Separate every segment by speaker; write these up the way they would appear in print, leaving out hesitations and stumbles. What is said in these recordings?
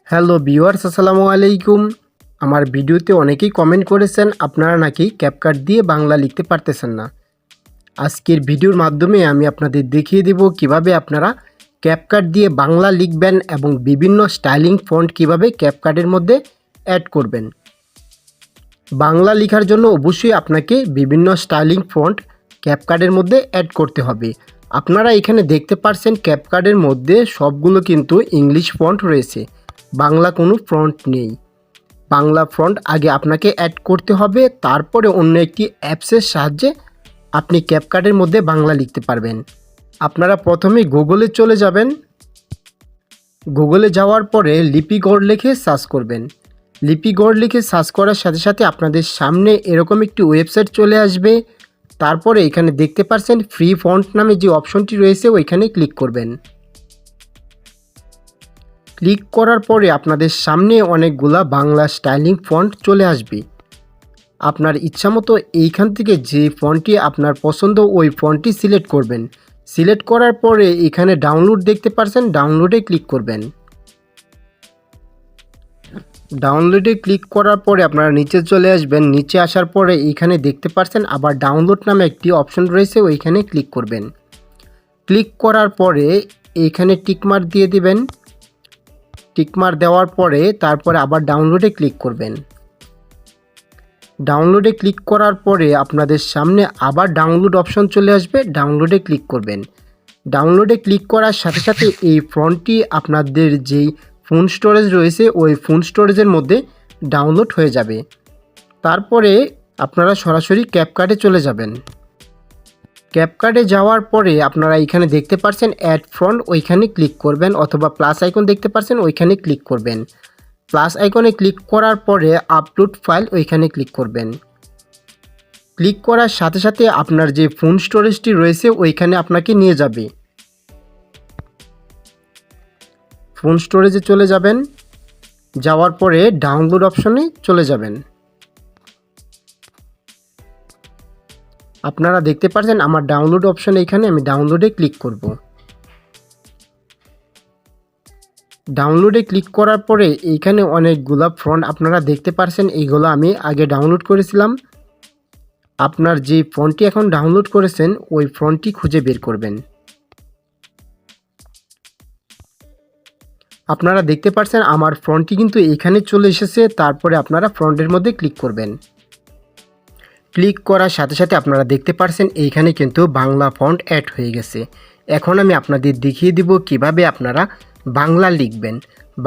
Speaker 1: Hello viewers, আসসালামু আলাইকুম। আমার ভিডিওতে অনেকেই কমেন্ট করেছেন আপনারা নাকি ক্যাপকাট দিয়ে বাংলা লিখতে পারতেছেন না। আজকের ভিডিওর মাধ্যমে আমি আপনাদের দেখিয়ে দেব কিভাবে আপনারা ক্যাপকাট দিয়ে বাংলা লিখবেন এবং বিভিন্ন স্টাইলিং ফন্ট কিভাবে ক্যাপকাটের মধ্যে অ্যাড করবেন। বাংলা লেখার জন্য অবশ্যই আপনাকে বিভিন্ন স্টাইলিং ফন্ট ক্যাপকাটের মধ্যে অ্যাড করতে হবে। আপনারা এখানে দেখতে পাচ্ছেন ক্যাপকাটের মধ্যে সবগুলো কিন্তু ইংলিশ ফন্ট রয়েছে, বাংলা কোনো ফন্ট নেই। বাংলা ফন্ট আগে আপনাকে অ্যাড করতে হবে, তারপরে অন্য একটি অ্যাপসের সাহায্যে আপনি ক্যাপকাটের মধ্যে বাংলা লিখতে পারবেন। আপনারা প্রথমে গুগলে চলে যাবেন। গুগলে যাওয়ার পরে লিপিগড় লিখে সার্চ করবেন। লিপিগড় লিখে সার্চ করার সাথে সাথে আপনাদের সামনে এরকম একটি ওয়েবসাইট চলে আসবে। তারপরে এখানে দেখতে পাচ্ছেন ফ্রি ফন্ট নামে যে অপশনটি রয়েছে ওইখানে ক্লিক করবেন। ক্লিক করার পরে আপনাদের সামনে অনেকগুলা বাংলা স্টাইলিং ফন্ট চলে আসবে। আপনার ইচ্ছামতো এইখান থেকে যে ফন্টটি আপনার পছন্দ ওই ফন্টটি সিলেক্ট করবেন। সিলেক্ট করার পরে এখানে ডাউনলোড দেখতে পাচ্ছেন, ডাউনলোডে ক্লিক করবেন। ডাউনলোডে ক্লিক করার পরে আপনারা নিচে চলে আসবেন। নিচে আসার পরে এখানে দেখতে পাচ্ছেন আবার ডাউনলোড নামে একটি অপশন রয়েছে, ওইখানে ক্লিক করবেন। ক্লিক করার পরে এখানে টিকমার্ক দিয়ে দিবেন। টিকমার্ক দেওয়ার পরে তারপরে আবার ডাউনলোডে ক্লিক করবেন। ডাউনলোডে ক্লিক করার পরে আপনাদের সামনে আবার ডাউনলোড অপশন চলে আসবে, ডাউনলোডে ক্লিক করবেন। ডাউনলোডে ক্লিক করার সাথে সাথে এই ফন্টটি আপনাদের যেই ফোন স্টোরেজ রয়েছে ওই ফোন স্টোরেজের মধ্যে ডাউনলোড হয়ে যাবে। তারপরে আপনারা সরাসরি ক্যাপকাটে চলে যাবেন। ক্যাপকাটে যাওয়ার পরে আপনারা এখানে দেখতে পাচ্ছেন অ্যাড ফন্ট, ওইখানে ক্লিক করবেন, অথবা প্লাস আইকন দেখতে পাচ্ছেন ওইখানে ক্লিক করবেন। প্লাস আইকনে ক্লিক করার পরে আপলোড ফাইল ওইখানে ক্লিক করবেন। ক্লিক করার সাথে সাথে আপনার যে ফোন স্টোরেজটি রয়েছে ওইখানে আপনাকে নিয়ে যাবে। ফোন স্টোরেজে চলে যাবেন। যাওয়ার পরে ডাউনলোড অপশনে চলে যাবেন। আপনারা দেখতে পাচ্ছেন আমার ডাউনলোড অপশন, এখানে আমি ডাউনলোডে ক্লিক করব। ডাউনলোডে ক্লিক করার পরে এইখানে অনেকগুলা ফন্ট আপনারা দেখতে পাচ্ছেন, এইগুলো আমি আগে ডাউনলোড করেছিলাম। আপনার যে ফন্টটি এখন ডাউনলোড করেছেন ওই ফন্টটি খুঁজে বের করবেন। আপনারা দেখতে পাচ্ছেন আমার ফন্টটি কিন্তু এখানে চলে এসেছে। তারপরে আপনারা ফন্টের মধ্যে ক্লিক করবেন। ক্লিক করার সাথে সাথে আপনারা দেখতে পাচ্ছেন এইখানে কিন্তু বাংলা ফন্ট অ্যাড হয়ে গেছে। এখন আমি আপনাদের দেখিয়ে দিব কিভাবে আপনারা বাংলা লিখবেন।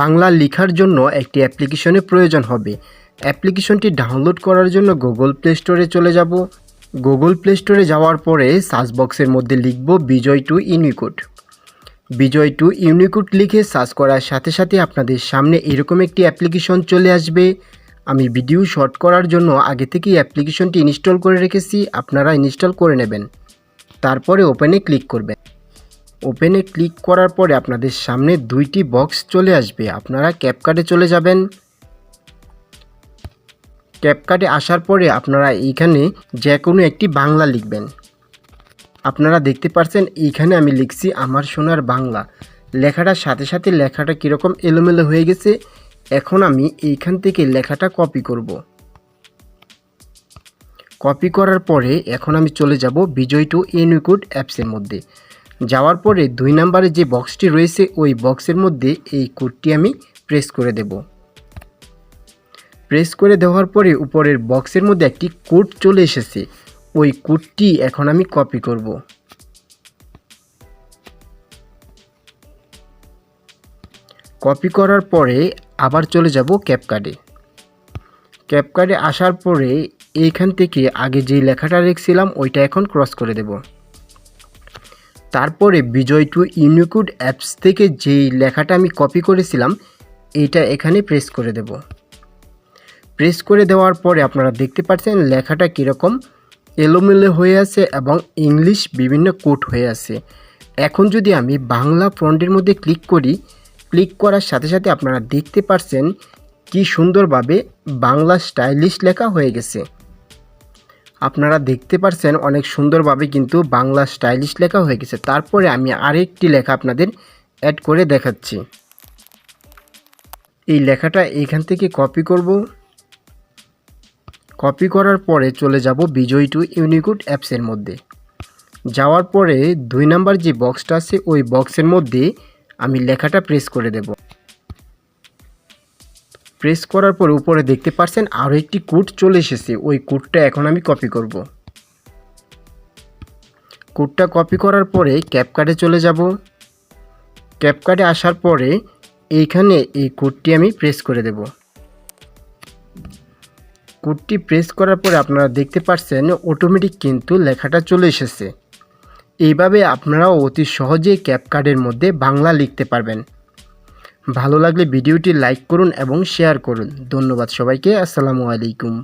Speaker 1: বাংলা লেখার জন্য একটি অ্যাপ্লিকেশনের প্রয়োজন হবে। অ্যাপ্লিকেশনটি ডাউনলোড করার জন্য গুগল প্লে স্টোরে চলে যাব। গুগল প্লে স্টোরে যাওয়ার পরে সার্চ বক্সের মধ্যে লিখব Bijoy to Unicode. Bijoy to Unicode লিখে সার্চ করার সাথে সাথে আপনাদের সামনে এরকম একটি অ্যাপ্লিকেশন চলে আসবে। আমি ভিডিও শর্ট করার জন্য আগে থেকেই অ্যাপ্লিকেশনটি ইনস্টল করে রেখেছি, আপনারা ইনস্টল করে নেবেন। তারপরে ওপেনে ক্লিক করবেন। ওপেনে ক্লিক করার পরে আপনাদের সামনে দুইটি বক্স চলে আসবে। আপনারা ক্যাপকাটে চলে যাবেন। ক্যাপকাটে আসার পরে আপনারা এইখানে যে কোনো একটি বাংলা লিখবেন। আপনারা দেখতে পাচ্ছেন এইখানে আমি লিখছি আমার সোনার বাংলা। লেখাটার সাথে সাথে লেখাটা কীরকম এলোমেলো হয়ে গেছে। এখন আমি এইখান থেকে লেখাটা কপি করব। কপি করার পরে এখন আমি চলে যাব বিজয় টু ইউনিকোড অ্যাপসের মধ্যে। যাওয়ার পরে 2 নম্বরে যে বক্সটি রয়েছে ওই বক্সের মধ্যে এই কোডটি আমি প্রেস করে দেব। প্রেস করে দেওয়ার পরে উপরের বক্সের মধ্যে একটি কোড চলে এসেছে, ওই কোডটি এখন আমি কপি করব। কপি করার পরে আবার চলে যাব ক্যাপকাটে। ক্যাপকাটে আসার পরে এইখান থেকে আগে যে লেখাটা লিখছিলাম ওইটা এখন ক্রস করে দেব। তারপরে বিজয় টু ইউনিকোড অ্যাপস থেকে যেই লেখাটা আমি কপি করেছিলাম এইটা এখানে প্রেস করে দেব। প্রেস করে দেওয়ার পরে আপনারা দেখতে পাচ্ছেন লেখাটা কীরকম এলোমেলো হয়ে আছে এবং ইংলিশ বিভিন্ন কোড হয়ে আছে। এখন যদি আমি বাংলা ফন্টের মধ্যে ক্লিক করি, ক্লিক করার সাথে সাথে আপনারা দেখতে পাচ্ছেন কি সুন্দরভাবে বাংলা স্টাইলিশ লেখা হয়ে গেছে। আপনারা দেখতে পাচ্ছেন অনেক সুন্দরভাবে কিন্তু বাংলা স্টাইলিশ লেখা হয়ে গেছে। তারপরে আমি আরেকটি লেখা আপনাদের অ্যাড করে দেখাচ্ছি। এই লেখাটা এইখান থেকে কপি করব। কপি করার পরে চলে যাব বিজয় টু ইউনিকোড অ্যাপসের মধ্যে। যাওয়ার পরে 2 নাম্বার যে বক্সটা আছে ওই বক্সের মধ্যে আমি লেখাটা প্রেস করে দেব। প্রেস করার পর উপরে দেখতে পাচ্ছেন আরও একটি কোড চলে এসেছে। ওই কোডটা এখন আমি কপি করব। কোডটা কপি করার পরে ক্যাপকাটে চলে যাব। ক্যাপকাটে আসার পরে এইখানে এই কোডটি আমি প্রেস করে দেব। কোডটি প্রেস করার পরে আপনারা দেখতে পাচ্ছেন অটোমেটিক কিন্তু লেখাটা চলে এসেছে। এইভাবে আপনারাও অতি সহজেই ক্যাপকাটের মধ্যে বাংলা লিখতে পারবেন। ভালো লাগলে ভিডিওটি লাইক করুন এবং শেয়ার করুন। ধন্যবাদ সবাইকে। আসসালামু আলাইকুম।